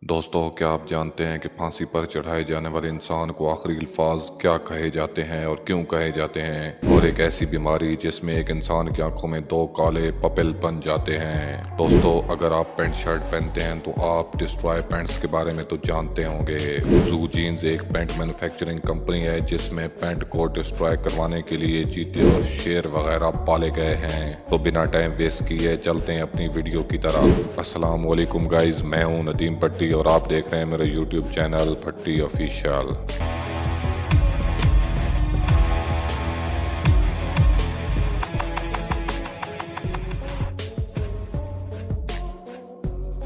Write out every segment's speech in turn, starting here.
दोस्तों, क्या आप जानते हैं कि फांसी पर चढ़ाए जाने वाले इंसान को आखिरी अल्फाज क्या कहे जाते हैं और क्यों कहे जाते हैं? और एक ऐसी बीमारी जिसमें एक इंसान की आंखों में दो काले पपिल बन जाते हैं। दोस्तों, अगर आप पैंट शर्ट पहनते हैं तो आप डिस्ट्रॉय पैंट्स के बारे में तो जानते होंगे। जू जीन्स एक पैंट मैन्युफैक्चरिंग कंपनी है जिसमें पैंट को डिस्ट्रॉय करवाने के लिए चीते और शेर वगैरह पाले गए हैं। तो बिना टाइम वेस्ट किए चलते हैं अपनी वीडियो की तरफ। अस्सलाम वालेकुम गाइज, मैं हूँ नदीम पट्टी और आप देख रहे हैं मेरा यूट्यूब चैनल पट्टी ऑफिशियल।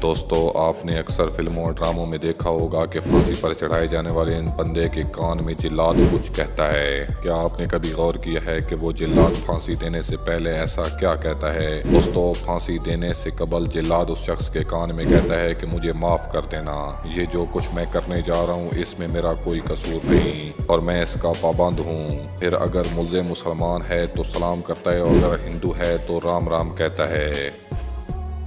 दोस्तों, आपने अक्सर फिल्मों और ड्रामों में देखा होगा कि फांसी पर चढ़ाए जाने वाले इन बंदे के कान में जिल्लाद कुछ कहता है। क्या आपने कभी गौर किया है कि वो जिल्लाद फांसी देने से पहले ऐसा क्या कहता है? दोस्तों, फांसी देने से कबल जिल्लाद उस शख्स के कान में कहता है कि मुझे माफ कर देना, ये जो कुछ मैं करने जा रहा हूँ इसमें मेरा कोई कसूर नहीं और मैं इसका पाबंद हूँ। फिर अगर मुल्ज़िम मुसलमान है तो सलाम करता है और अगर हिंदू है तो राम राम कहता है।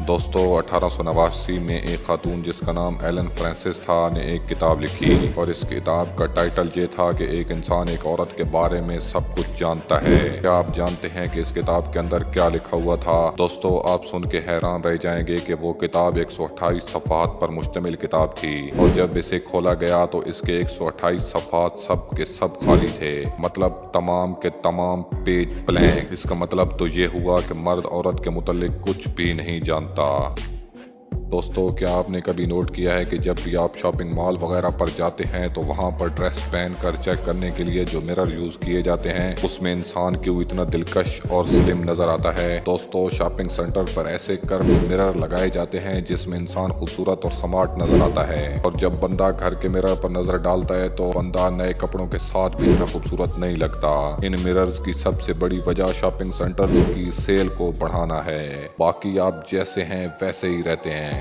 दोस्तों, 1889 में एक खातून जिसका नाम एलन फ्रांसिस था ने एक किताब लिखी और इस किताब का टाइटल ये था कि एक इंसान एक औरत के बारे में सब कुछ जानता है। क्या आप जानते हैं कि इस किताब के अंदर क्या लिखा हुआ था? दोस्तों, आप सुन के हैरान रह जाएंगे कि वो किताब 128 सफ़हात पर मुश्तमिल किताब थी और जब इसे खोला गया तो इसके 128 सफ़हात सब के सब खाली थे, मतलब तमाम के तमाम पेज ब्लैंक। इसका मतलब तो ये हुआ कि मर्द औरत के मुतालिक कुछ भी नहीं जानता। दोस्तों, क्या आपने कभी नोट किया है कि जब भी आप शॉपिंग मॉल वगैरह पर जाते हैं तो वहां पर ड्रेस पहन कर चेक करने के लिए जो मिरर यूज किए जाते हैं उसमें इंसान क्यों इतना दिलकश और स्लिम नजर आता है? दोस्तों, शॉपिंग सेंटर पर ऐसे कर्व मिरर लगाए जाते हैं जिसमें इंसान खूबसूरत और स्मार्ट नजर आता है और जब बंदा घर के मिरर पर नजर डालता है तो बंदा नए कपड़ों के साथ भी इतना खूबसूरत नहीं लगता। इन मिरर्स की सबसे बड़ी वजह शॉपिंग सेंटर की सेल को बढ़ाना है, बाकी आप जैसे हैं वैसे ही रहते हैं।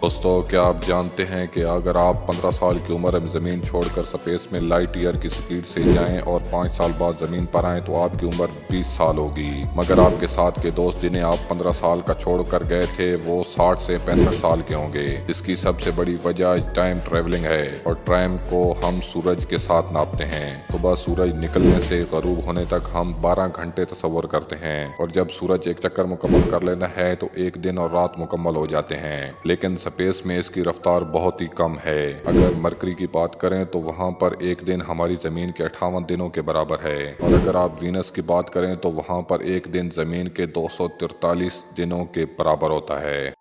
दोस्तों, क्या आप जानते हैं कि अगर आप 15 साल की उम्र में ज़मीन छोड़कर स्पेस में लाइट ईयर की स्पीड से जाएं और 5 साल बाद ज़मीन पर आएं तो आपकी उम्र 20 साल होगी, मगर आपके साथ के दोस्त जिन्हें आप 15 साल का छोड़कर गए थे वो 60 से 65 साल के होंगे। इसकी सबसे बड़ी वजह टाइम ट्रेवलिंग है और टाइम को हम सूरज के साथ नापते हैं। सुबह सूरज निकलने से गरूब होने तक हम 12 घंटे तस्वर करते हैं और जब सूरज एक चक्कर मुकम्मल कर लेना है तो एक दिन और रात मुकम्मल हो जाते हैं, लेकिन स्पेस में इसकी रफ्तार बहुत ही कम है। अगर मरकरी की बात करें तो वहां पर एक दिन हमारी जमीन के 58 दिनों के बराबर है और अगर आप वीनस की बात करें तो वहां पर एक दिन जमीन के 243 दिनों के बराबर होता है।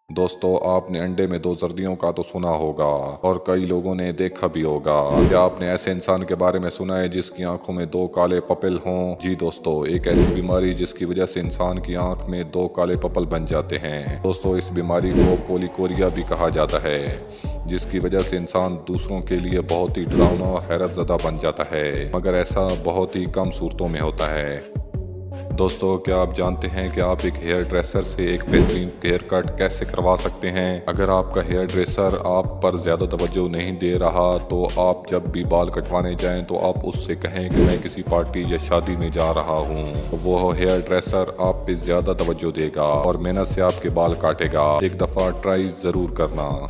दोस्तों, आपने अंडे में 2 सर्दियों का तो सुना होगा और कई लोगों ने देखा भी होगा। क्या आपने ऐसे इंसान के बारे में सुना है जिसकी आंखों में 2 काले पपिल हों? जी दोस्तों, एक ऐसी बीमारी जिसकी वजह से इंसान की आंख में 2 काले पपल बन जाते हैं। दोस्तों, इस बीमारी को पोलिकोरिया भी कहा जाता है, जिसकी वजह से इंसान दूसरों के लिए बहुत ही डरावना और हैरत ज़दा बन जाता है, मगर ऐसा बहुत ही कम सूरतों में होता है। दोस्तों, क्या आप जानते हैं कि आप एक हेयर ड्रेसर से एक बेहतरीन हेयर कट कैसे करवा सकते हैं? अगर आपका हेयर ड्रेसर आप पर ज़्यादा तवज्जो नहीं दे रहा तो आप जब भी बाल कटवाने जाएं तो आप उससे कहें कि मैं किसी पार्टी या शादी में जा रहा हूं, तो वो हेयर ड्रेसर आप पे ज़्यादा तवज्जो देगा और मेहनत से आपके बाल काटेगा। एक दफ़ा ट्राई ज़रूर करना।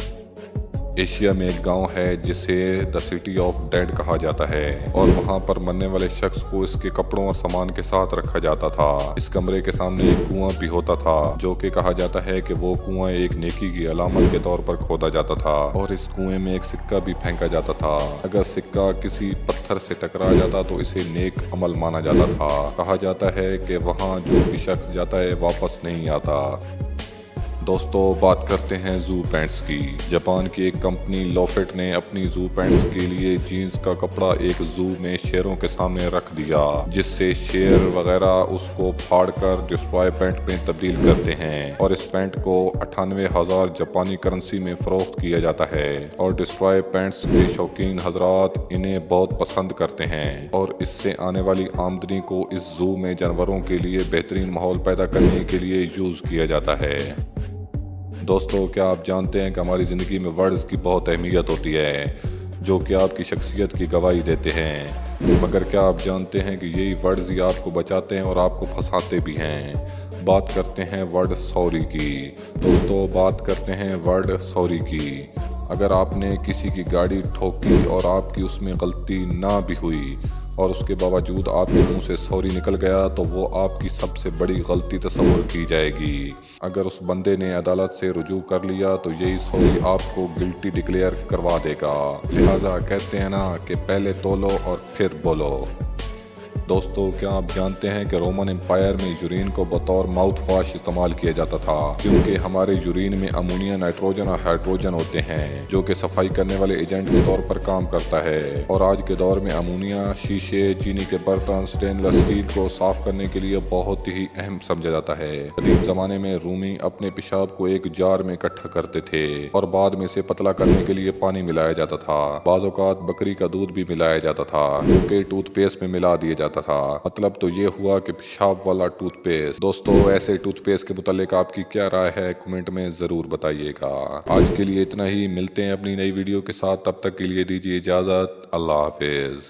एशिया में एक गांव है जिसे द सिटी ऑफ डेड कहा जाता है और वहां पर मरने वाले शख्स को इसके कपड़ों और सामान के साथ रखा जाता था। इस कमरे के सामने एक कुआं भी होता था जो कि कहा जाता है कि वो कुआं एक नेकी की अलामत के तौर पर खोदा जाता था और इस कुएं में एक सिक्का भी फेंका जाता था। अगर सिक्का किसी पत्थर से टकरा जाता तो इसे नेक अमल माना जाता था। कहा जाता है कि वहाँ जो भी शख्स जाता है वापस नहीं आता। दोस्तों, बात करते हैं जू पैंट्स की। जापान की एक कंपनी लोफेट ने अपनी जू पैंट्स के लिए जीन्स का कपड़ा एक जू में शेरों के सामने रख दिया, जिससे शेर वगैरह उसको फाड़कर डिस्ट्रॉय पैंट में तब्दील करते हैं और इस पैंट को 98,000 जापानी करेंसी में फरोख्त किया जाता है और डिस्ट्रॉय पैंट्स के शौकीन हजरात इन्हें बहुत पसंद करते हैं और इससे आने वाली आमदनी को इस जू में जानवरों के लिए बेहतरीन माहौल पैदा करने के लिए यूज किया जाता है। दोस्तों, क्या आप जानते हैं कि हमारी ज़िंदगी में वर्ड्स की बहुत अहमियत होती है जो कि आपकी शख्सियत की गवाही देते हैं, मगर क्या आप जानते हैं कि यही वर्ड्स ही आपको बचाते हैं और आपको फंसाते भी हैं? बात करते हैं वर्ड सॉरी की। दोस्तों बात करते हैं वर्ड सॉरी की। अगर आपने किसी की गाड़ी ठोकी और आपकी उसमें गलती ना भी हुई और उसके बावजूद आपके मुंह से सॉरी निकल गया तो वो आपकी सबसे बड़ी गलती तस्वुर की जाएगी। अगर उस बंदे ने अदालत से रुजू कर लिया तो यही सॉरी आपको गिल्टी डिक्लेयर करवा देगा। लिहाजा कहते हैं ना कि पहले तोलो और फिर बोलो। दोस्तों क्या आप जानते हैं कि रोमन एम्पायर में यूरिन को बतौर माउथ वॉश इस्तेमाल किया जाता था, क्योंकि हमारे यूरिन में अमोनिया, नाइट्रोजन और हाइड्रोजन होते हैं जो कि सफाई करने वाले एजेंट के तौर पर काम करता है। और आज के दौर में अमोनिया शीशे, चीनी के बर्तन, स्टेनलेस स्टील को साफ करने के लिए बहुत ही अहम समझा जाता है। कदीम जमाने में रूमी अपने पेशाब को एक जार में इकट्ठा करते थे और बाद में इसे पतला करने के लिए पानी मिलाया जाता था। बाज़ औक़ात बकरी का दूध भी मिलाया जाता था जो कि टूथपेस्ट में मिला दिया जाता था। मतलब तो ये हुआ कि पेशाब वाला टूथपेस्ट। दोस्तों ऐसे टूथपेस्ट के मुतालिक आपकी क्या राय है कमेंट में जरूर बताइएगा। आज के लिए इतना ही, मिलते हैं अपनी नई वीडियो के साथ, तब तक के लिए दीजिए इजाजत। अल्लाह हाफिज।